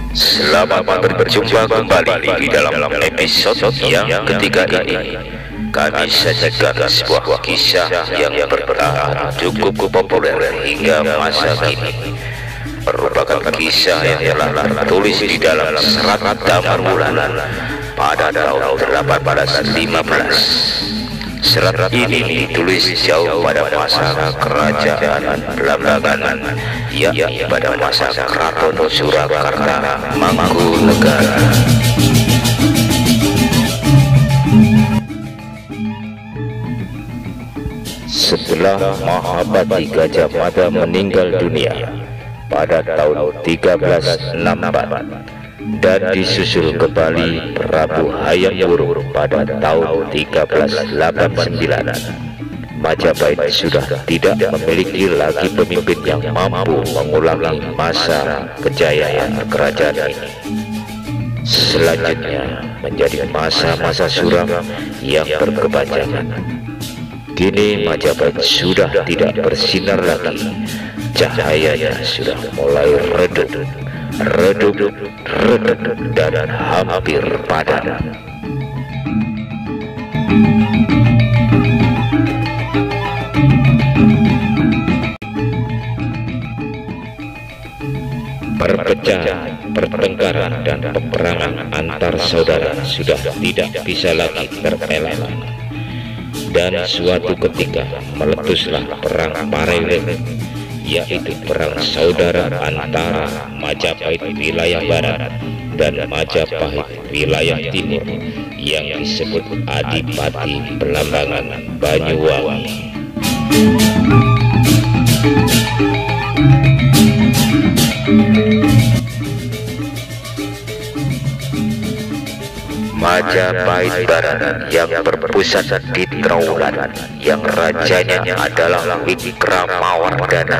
Selamat berjumpa kembali di dalam episode yang ketiga ini. Kami sajikan sebuah kisah yang bertahan cukup populer hingga masa kini. Merupakan kisah yang telah tertulis di dalam Serat Damar Wulan pada tahun 1815. Serat ini ditulis jauh pada masa kerajaan Belambangan, yakni pada masa Keraton Surakarta Mangkunegara. Setelah Mahabati Gajah Mada meninggal dunia pada tahun 1364 dan disusul kembali Prabu Hayam Wuruk pada tahun 1389, Majapahit sudah tidak memiliki lagi pemimpin yang mampu mengulangi masa kejayaan kerajaan ini. Selanjutnya menjadi masa-masa suram yang berkepanjangan. Kini Majapahit sudah tidak bersinar lagi, cahayanya sudah mulai redup dan hampir padam. Perpecahan, pertengkaran dan peperangan antar saudara sudah tidak bisa lagi terelakkan. Dan suatu ketika meletuslah perang Pareleng, yaitu perang saudara antara Majapahit wilayah barat dan Majapahit wilayah timur yang disebut Adipati Belambangan Banyuwangi. Majapahit Barat yang berpusat di Trowulan, yang rajanya adalah Wikramawardhana,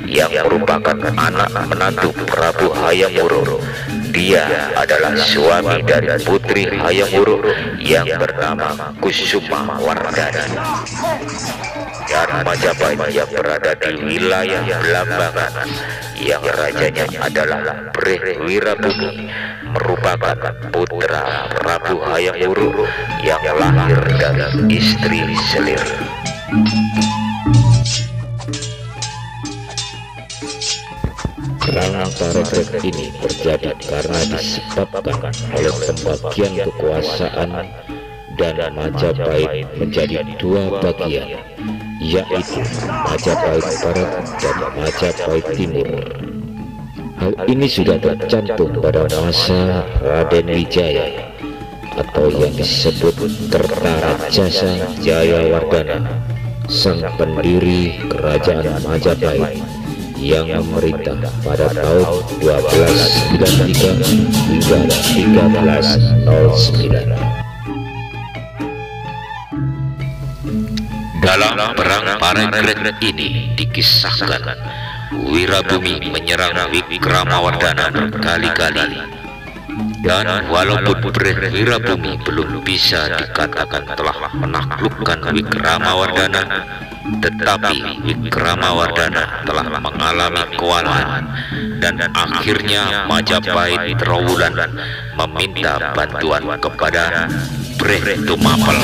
yang merupakan anak menantu Prabu Hayam Wuruk. Dia adalah suami dari putri Hayam Wuruk yang bernama Kusuma Wardhana. Dan Majapahit yang berada di wilayah Belambangan, yang rajanya adalah Breh Wirabumi, merupakan putra Prabu Hayam Wuruk yang lahir dari istri Selir. Perang Pareleng ini terjadi karena disebabkan oleh pembagian kekuasaan, dan Majapahit menjadi dua bagian, yaitu Majapahit Barat dan Majapahit Timur. Hal ini sudah tercantum pada masa Raden Wijaya atau yang disebut Kertarajasa Jayawardhana, sang pendiri kerajaan Majapahit yang memerintah pada tahun 1293 hingga 1309. Dalam perang Pareleng ini dikisahkan Wirabumi menyerang Wikramawardhana berkali-kali, dan walaupun Breh Wirabumi belum bisa dikatakan telah menaklukkan Wikramawardhana, tetapi Wikramawardhana telah mengalami kewalahan, dan akhirnya Majapahit Trowulan meminta bantuan kepada Breh Tumapel.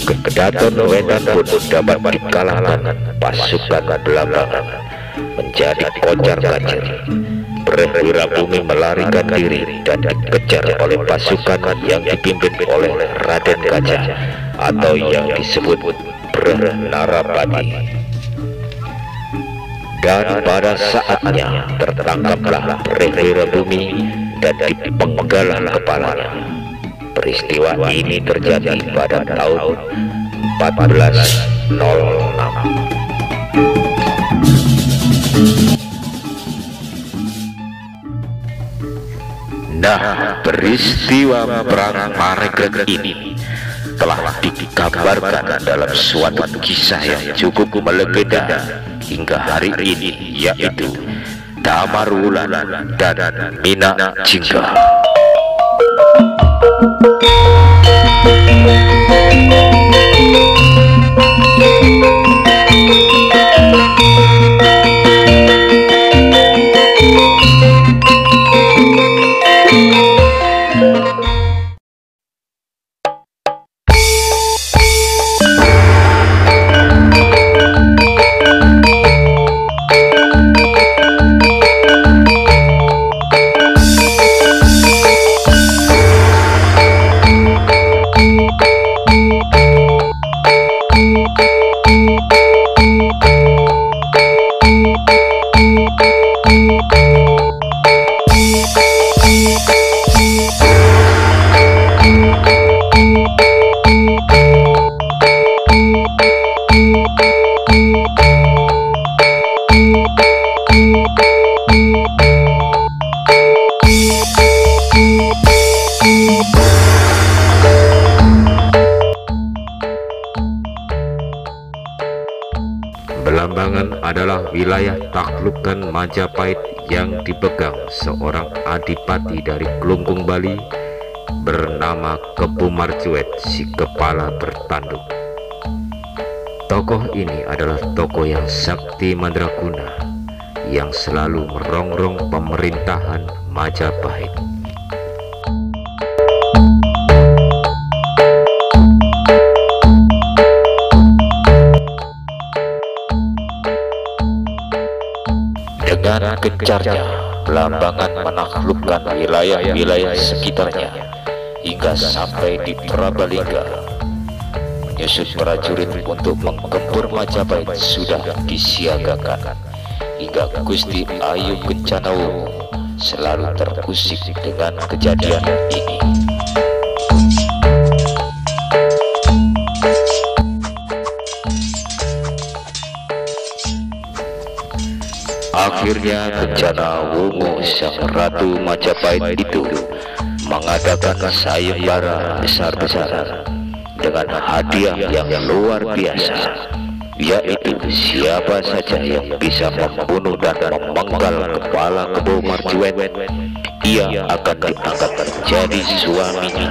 Kedaton Wetan pun dapat dikalahkan pasukan Belambangan, menjadi kocar-kacir. Breh Wirabumi melarikan diri dan dikejar oleh pasukan yang dipimpin oleh Raden Gajah atau yang disebut Breh Narapati. Dan pada saatnya tertangkaplah Breh Wirabumi dan dipenggallah kepalanya. Peristiwa ini terjadi pada tahun 1406. Nah, peristiwa perang Pareleng ini telah dikabarkan dalam suatu kisah yang cukup melegenda hingga hari ini, yaitu Damar Wulan dan Minak Jingga. Thank you. Belambangan adalah wilayah taklukan Majapahit yang dipegang seorang adipati dari Kelungkung, Bali bernama Kepu Marcuet, si kepala bertanduk. Tokoh ini adalah tokoh yang sakti mandraguna yang selalu merongrong pemerintahan Majapahit. Dengan gencarnya Belambangan menaklukkan wilayah-wilayah sekitarnya hingga sampai di Prabalingga. Menyusun prajurit untuk menggempur Majapahit sudah disiagakan, hingga Gusti Ayu Kencanawungu selalu terusik dengan kejadian ini. Akhirnya Kencanawungu sang Ratu Majapahit itu mengadakan sayembara besar-besaran dengan hadiah yang luar biasa, yaitu siapa saja yang bisa membunuh dan memenggal kepala Kepu Marcuet, ia akan diangkat menjadi suaminya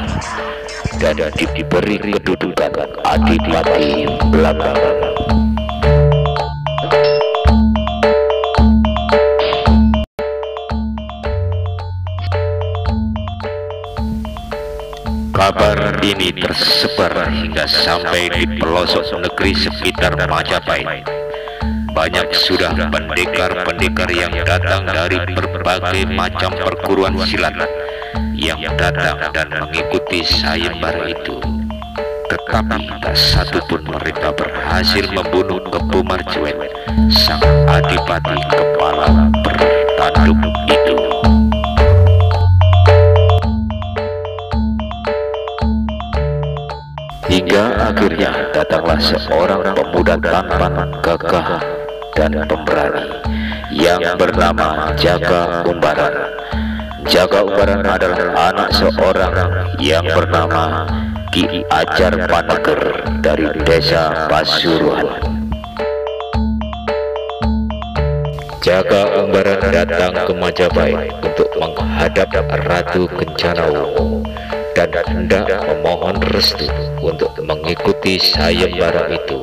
dan diberi kedudukan Adipati Belambangan. Kabar ini tersebar hingga sampai di pelosok negeri sekitar Majapahit. Banyak sudah pendekar-pendekar yang datang dari berbagai macam perguruan silat yang datang dan mengikuti sayembara itu. Tetapi tak satu pun mereka berhasil membunuh Kepu Marcuet, sang adipati kepala bertanduk itu. Hingga akhirnya datanglah seorang pemuda tampan, gagah, dan pemberani yang bernama Jaka Umbaran. Jaka Umbaran adalah anak seorang yang bernama Ki Ajar Paneger dari desa Pasuruan. Jaka Umbaran datang ke Majapahit untuk menghadap Ratu Kencanawungu dan hendak memohon restu untuk mengikuti sayembara itu,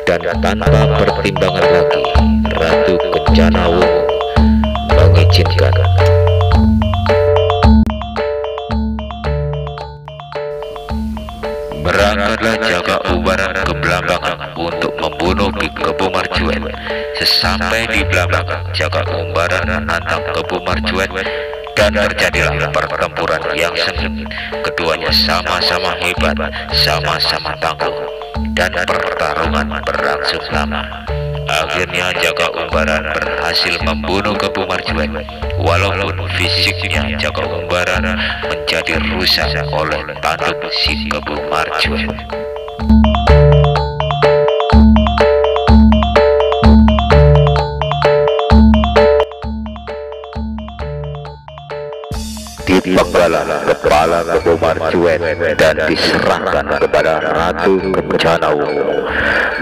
dan tanpa pertimbangan lagi Ratu Kencanawungu mengizinkan. Berangkatlah Jaka Umbaran ke Belambangan untuk membunuh Kepu Marcuet. Sesampai di Belambangan, Jaka Umbaran menantang Kepu Marcuet dan terjadilah pertempuran yang sengit. Keduanya sama-sama hebat, sama-sama tangguh, dan pertarungan berlangsung lama. Akhirnya Jaka Umbaran berhasil membunuh Kepu Marcuet, walaupun fisiknya Jaka Umbaran menjadi rusak oleh tanduk si Kepu Marcuet. Dipenggalah kepala Kepu Marcuet dan diserahkan kepada Ratu Kencanawungu.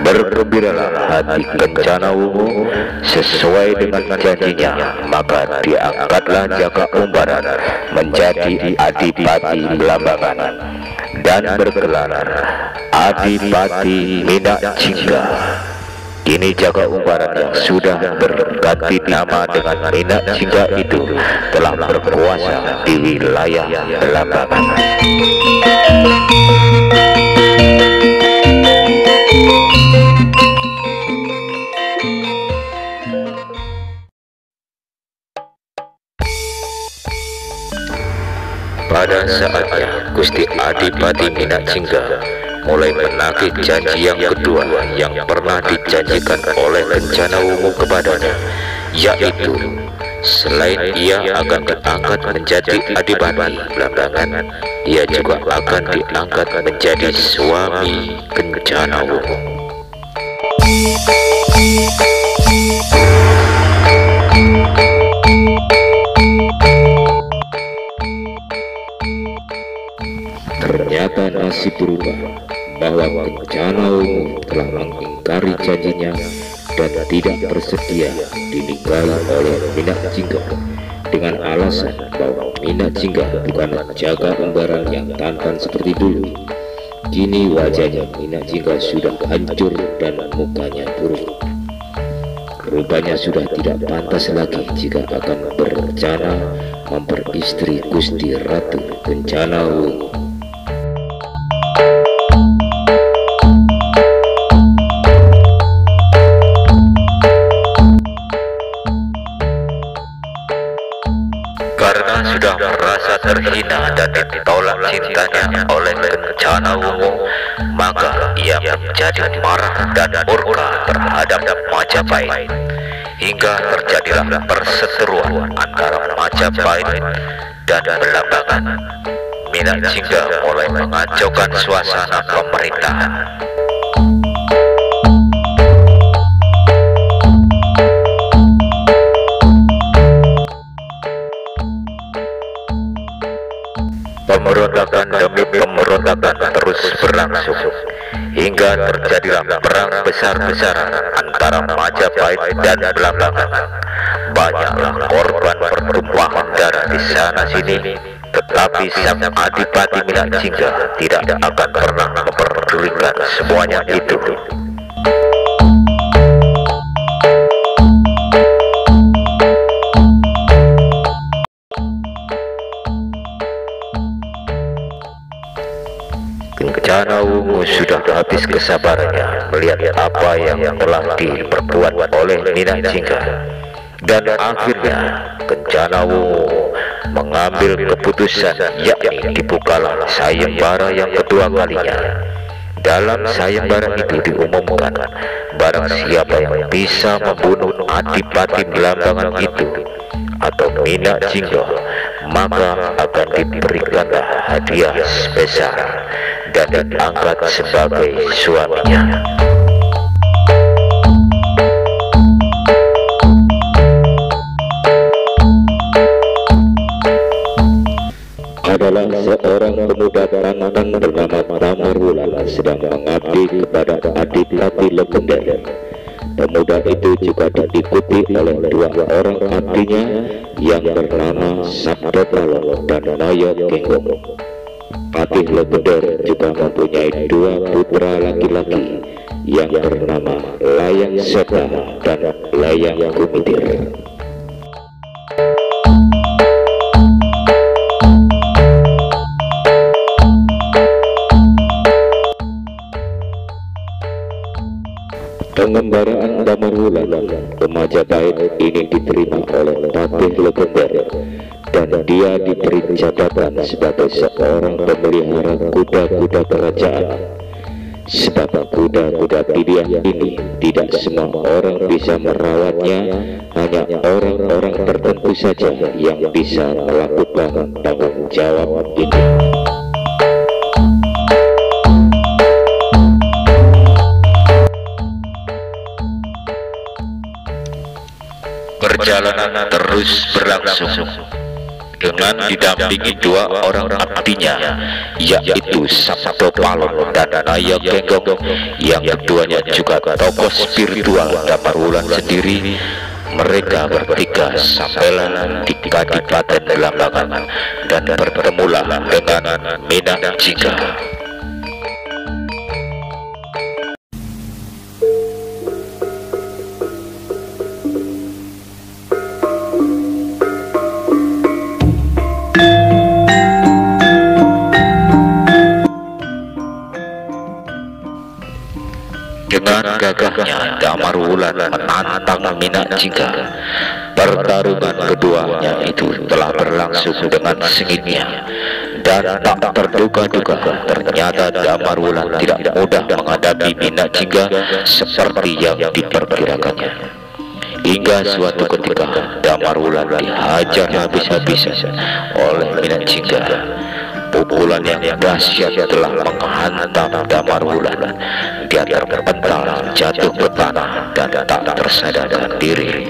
Bergembiralah hati Kencanawungu. Sesuai dengan janjinya, maka diangkatlah Jaka Umbaran menjadi Adipati Belambangan dan bergelar Adipati Minak Jingga. Kini Jaka Umbaran yang sudah berganti nama dengan Minak Jingga itu telah berkuasa di wilayah Belambangan. Pada saatnya Gusti Adipati Minak Jingga mulai menagih janji yang kedua yang pernah dijanjikan oleh Kencanawungu kepadanya, yaitu selain ia akan diangkat menjadi Adipati Belambangan, ia juga akan diangkat menjadi suami Kencanawungu. Ternyata nasib berubah, bahwa Kencanawungu telah mengingkari janjinya dan tidak bersedia dinikahi oleh Mina Jingga dengan alasan bahwa Mina Jingga bukan jaga umbaran yang tampan seperti dulu. Kini wajahnya Mina Jingga sudah hancur dan mukanya buruk. Rupanya sudah tidak pantas lagi jika akan berencana memperistri Gusti Ratu Kencana Wungu. Karena sudah merasa terhina dan ditolak cintanya oleh Kencana Wungu, maka ia menjadi marah dan murka terhadap Majapahit, hingga terjadilah perseteruan antara Majapahit dan Belambangan. Mina Jingga mulai mengacaukan suasana pemerintahan. Pemberontakan demi pemberontakan terus berlangsung hingga terjadilah perang besar-besaran antara Majapahit dan Belambangan. Banyaklah korban pertumpahan darah di sana sini, tetapi sang Adipati Mina Jingga tidak akan pernah memperdulikan semuanya itu. Kencana Wungu sudah habis kesabarannya melihat apa yang telah diperbuat oleh Mina Jingga, dan akhirnya Kencana Wungu mengambil keputusan, yakni dibukalah sayembara yang kedua kalinya. Dalam sayembara itu diumumkan, barang siapa yang bisa membunuh Adipati Belambangan itu atau Mina Jingga, maka akan diberikanlah hadiah sebesar dan diangkat sebagai suaminya. Adalah seorang pemuda tampan bernama Damar Wulan sedang mengabdi kepada adipati legender. Pemuda itu juga diikuti oleh dua orang abdinya yang bernama Sabda Talon dan Naya Genggong. Patih legender juga mempunyai dua putra laki-laki yang bernama Layang Seta dan Layang Kumitir. Pengembaraan Damar Wulan ke Majapahit ini diterima oleh patih legender, dan dia diberi jabatan sebagai seorang pemelihara kuda-kuda kerajaan. Sebab kuda-kuda pilihan ini tidak semua orang bisa merawatnya, hanya orang-orang tertentu saja yang bisa melakukan tanggung jawab ini. Perjalanan terus berlangsung dengan didampingi dua orang abdinya, yaitu Sabda Talon dan Naya Genggong, yang keduanya juga tokoh spiritual Damar Wulan sendiri. Mereka bertiga sampailah di Kadipaten Belambangan dan bertemulah dengan Mina Jingga. Dengan gagahnya Damar Wulan menantang Mina Jingga. Pertarungan keduanya itu telah berlangsung dengan sengitnya, dan tak terduga-duga ternyata Damar Wulan tidak mudah menghadapi Mina Jingga seperti yang diperkirakannya. Hingga suatu ketika Damar Wulan dihajar habis-habisan oleh Mina Jingga. Pukulan yang dahsyat telah menghantam Damar Wulan. Dia terpental jatuh ke tanah dan tak tersadarkan diri.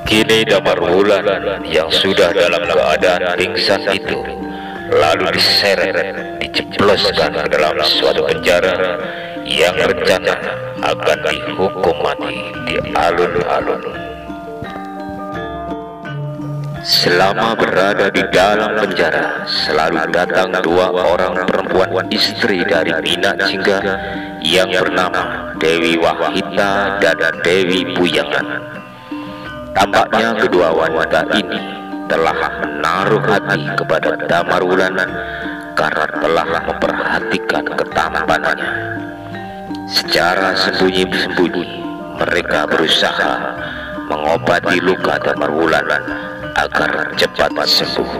Kini Damar Wulan yang sudah dalam keadaan pingsan itu lalu diseret, dijebloskan ke dalam suatu penjara yang rencana akan dihukum mati di alun-alun. Selama berada di dalam penjara, selalu datang dua orang perempuan istri dari Mina Jingga yang bernama Dewi Wahita dan Dewi Buyangan. Tampaknya kedua wanita ini telah menaruh hati kepada Damar Wulan karena telah memperhatikan ketampanannya. Secara sembunyi-sembunyi mereka berusaha mengobati luka Damar Wulan agar cepat sembuh.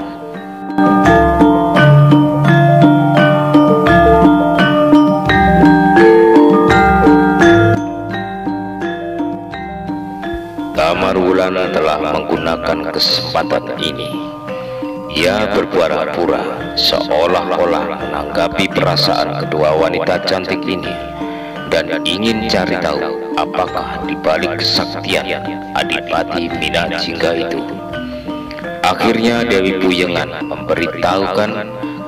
Damar Wulan telah menggunakan kesempatan ini. Ia berpura-pura seolah-olah menanggapi perasaan kedua wanita cantik ini dan ingin cari tahu apakah di balik kesaktian Adipati Mina Jingga itu. Akhirnya Dewi Buyangan memberitahukan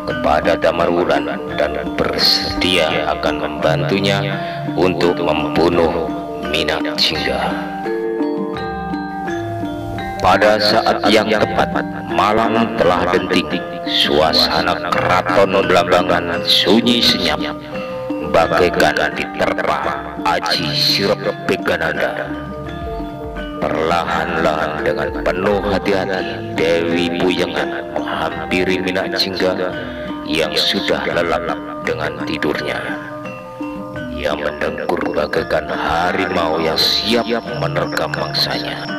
kepada Damar Wulan dan bersedia akan membantunya untuk membunuh Mina Jingga. Pada saat yang tepat, malam telah denting, suasana keraton Blambangan sunyi senyap, bagaikan diterpa aji sirep Begananda. Perlahan-lahan dengan penuh hati-hati, Dewi Buyangan menghampiri Mina Jingga yang sudah lelap dengan tidurnya. Ia mendengkur bagaikan harimau yang siap menerkam mangsanya.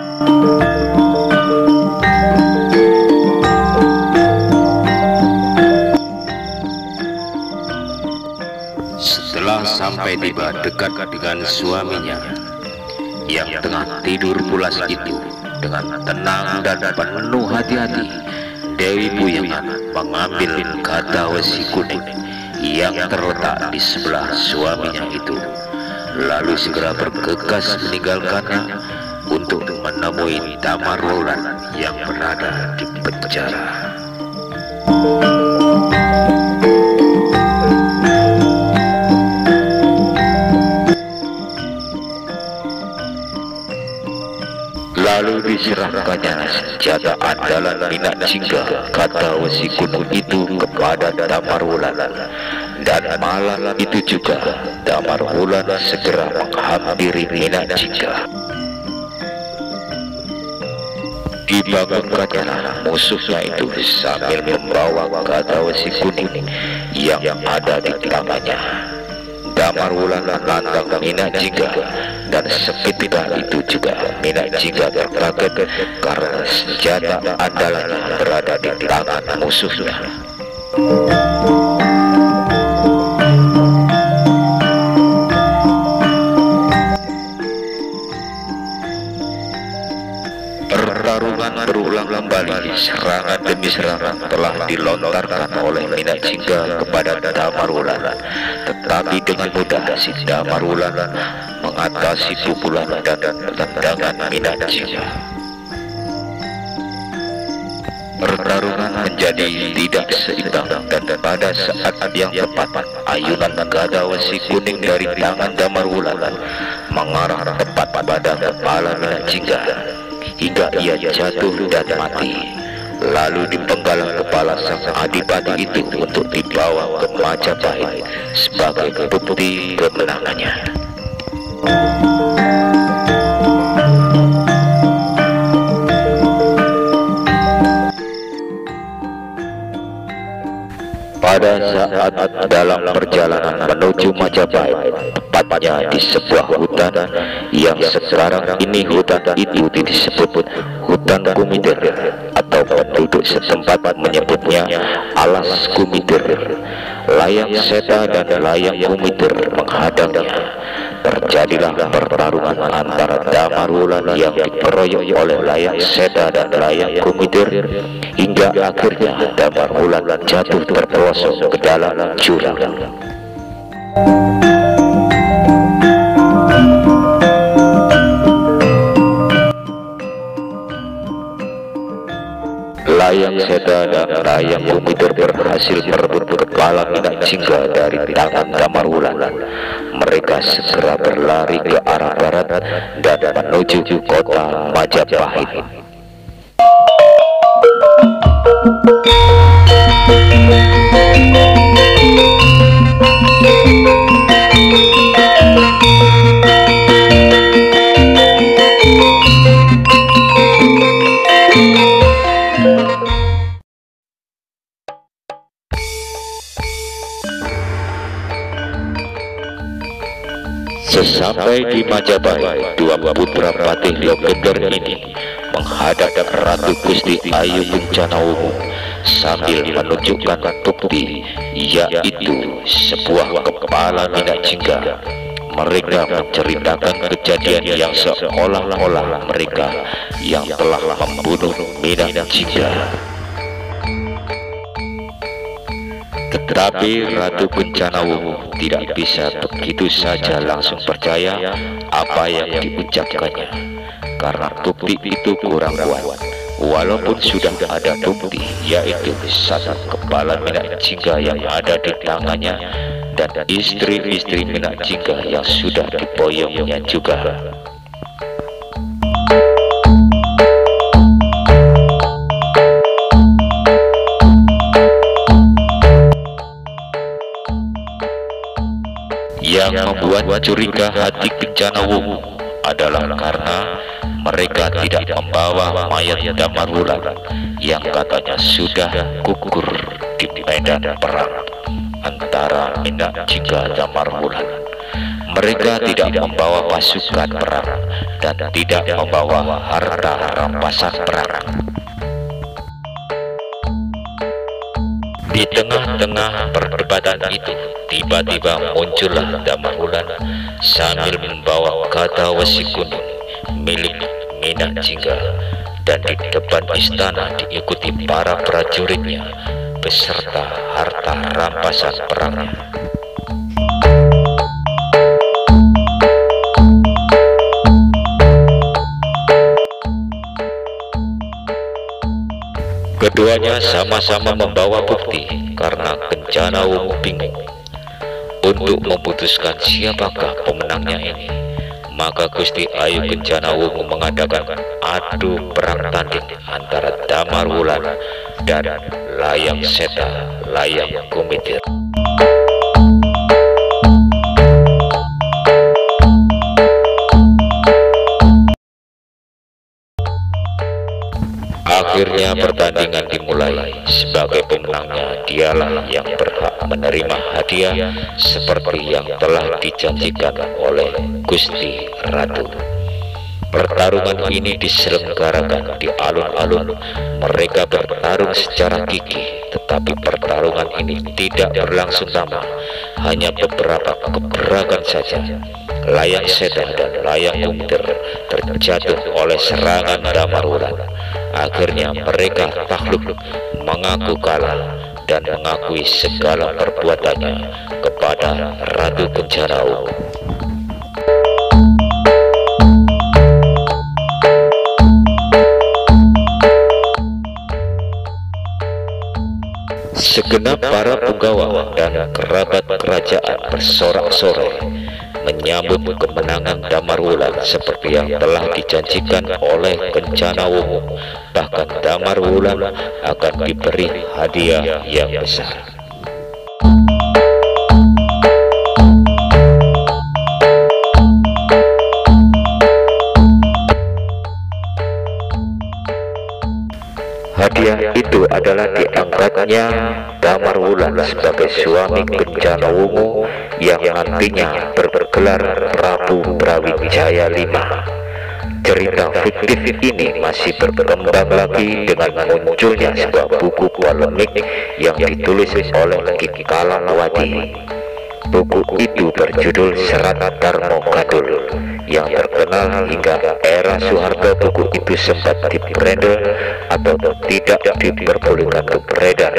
Setelah sampai tiba dekat dengan suaminya yang tengah tidur pulas itu, dengan tenang dan penuh hati-hati, Dewi Buyangan mengambil gada wesi kuning yang terletak di sebelah suaminya itu, lalu segera bergegas meninggalkannya untuk menemui Damar Wulan yang berada di penjara. Lalu diserahkannya senjata andalan Mina Jingga, kata wesi kuning itu, kepada Damar Wulan. Dan malam itu juga Damar Wulan segera menghampiri Mina Jingga. Dibangunkannya musuhnya itu sambil membawa gada wesi kuning yang ada di tangannya. Damar Wulan menantang Mina Jingga, dan seketika itu juga Mina Jingga terkaget karena senjata andalannya berada di tangan musuhnya. Pertarungan berulang kembali, serangan demi serangan telah dilontarkan oleh Mina Jingga kepada Damar Wulan, tetapi dengan mudah si Damar Wulan mengatasi pukulan dan tendangan Mina Jingga. Pertarungan menjadi tidak seimbang, dan pada saat yang tepat ayunan gada wesi kuning dari tangan Damar Wulan mengarah tepat pada kepala Mina Jingga hingga ia jatuh dan mati. Lalu dipenggal kepala sang adipati itu untuk dibawa ke Majapahit sebagai bukti kemenangannya. Pada saat dalam perjalanan menuju Majapahit, tepatnya di sebuah hutan yang sekarang ini hutan itu disebut hutan Kumider atau penduduk setempat menyebutnya alas Kumitir. Layang Seta dan layang Kumitir menghadangnya. Terjadilah pertarungan antara Damar Wulan yang dikeroyok oleh layang Seta dan layang Kumitir, hingga akhirnya Damar Wulan jatuh terperosok ke dalam jurang. Layang Seta dan layang Kumitir berhasil merebut kepala Minak Jingga dari tangan Damar Wulan. Mereka segera berlari ke arah barat dan menuju kota Majapahit. Sesampai di Majapahit, dua putra patih legender ini menghadap Ratu Gusti Ayu Kencanawungu sambil menunjukkan bukti, yaitu sebuah kepala Minak Jingga. Mereka menceritakan kejadian yang seolah-olah mereka yang telah membunuh Minak Jingga. Tetapi Ratu Kencanawungu tidak bisa begitu saja langsung percaya apa yang diucapkannya, karena bukti itu kurang kuat. Walaupun sudah ada bukti, yaitu satu kepala Minak Jingga yang ada di tangannya dan istri-istri Minak Jingga yang sudah diboyongnya juga. Yang membuat curiga hati Kencanawungu adalah karena mereka tidak membawa mayat Damar Wulan yang katanya sudah gugur di medan perang antara Minak Jingga dan Damar Wulan. Mereka tidak membawa pasukan perang dan tidak membawa harta rampasan perang. Di tengah-tengah perdebatan itu, tiba-tiba muncullah Damar Wulan sambil membawa kata wesi kuning milik Minak Jingga, dan di depan istana diikuti para prajuritnya beserta harta rampasan perangnya. Keduanya sama-sama membawa bukti karena Kencanawungu bingung untuk memutuskan siapakah pemenangnya ini. Maka Gusti Ayu Kencanawungu mengadakan adu perang tanding antara Damar Wulan dan layang Seta, layang Kumitir. Akhirnya pertandingan dimulai. Sebagai pemenangnya, dialah yang berhak menerima hadiah seperti yang telah dijanjikan oleh Gusti Ratu. Pertarungan ini diselenggarakan di alun-alun. Mereka bertarung secara gigih, tetapi pertarungan ini tidak berlangsung lama, hanya beberapa gebrakan saja. Layang Seta dan layang Kumitir terjatuh oleh serangan Damar Wulan. Akhirnya mereka takluk, mengaku kalah dan mengakui segala perbuatannya kepada Ratu Kencanawungu. Segenap para punggawa dan kerabat kerajaan bersorak-sorai menyambut kemenangan Damar Wulan seperti yang telah dijanjikan oleh Kencanawungu. Bahkan Damar Wulan akan diberi hadiah yang besar. Hadiah itu adalah diangkatnya Damar Wulan sebagai suami Kencanawungu yang nantinya bergelar Prabu Brawijaya V. Cerita fiktif ini masih berkembang lagi dengan munculnya sebuah buku polemik yang ditulis oleh Ki Kalawati. Buku itu berjudul Serat Darmo Gadul yang terkenal hingga era Soeharto. Buku itu sempat dibrandel atau tidak diperbolehkan untuk beredar.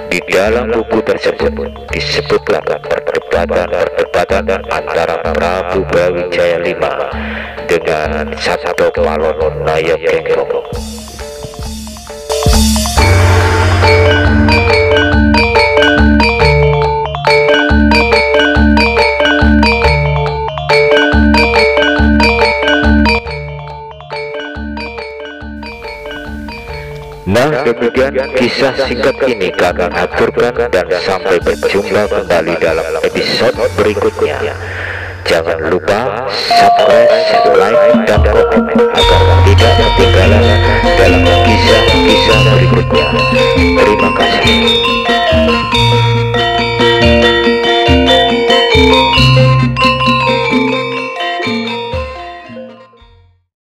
Di dalam buku tersebut disebutkan perdebatan antara Prabu Brawijaya V dengan Sabto Palono Nayagenggong. Nah, demikian kisah singkat ini kami aturkan, dan sampai berjumpa kembali dalam episode berikutnya. Jangan lupa subscribe, like, dan komen agar tidak ketinggalan dalam kisah-kisah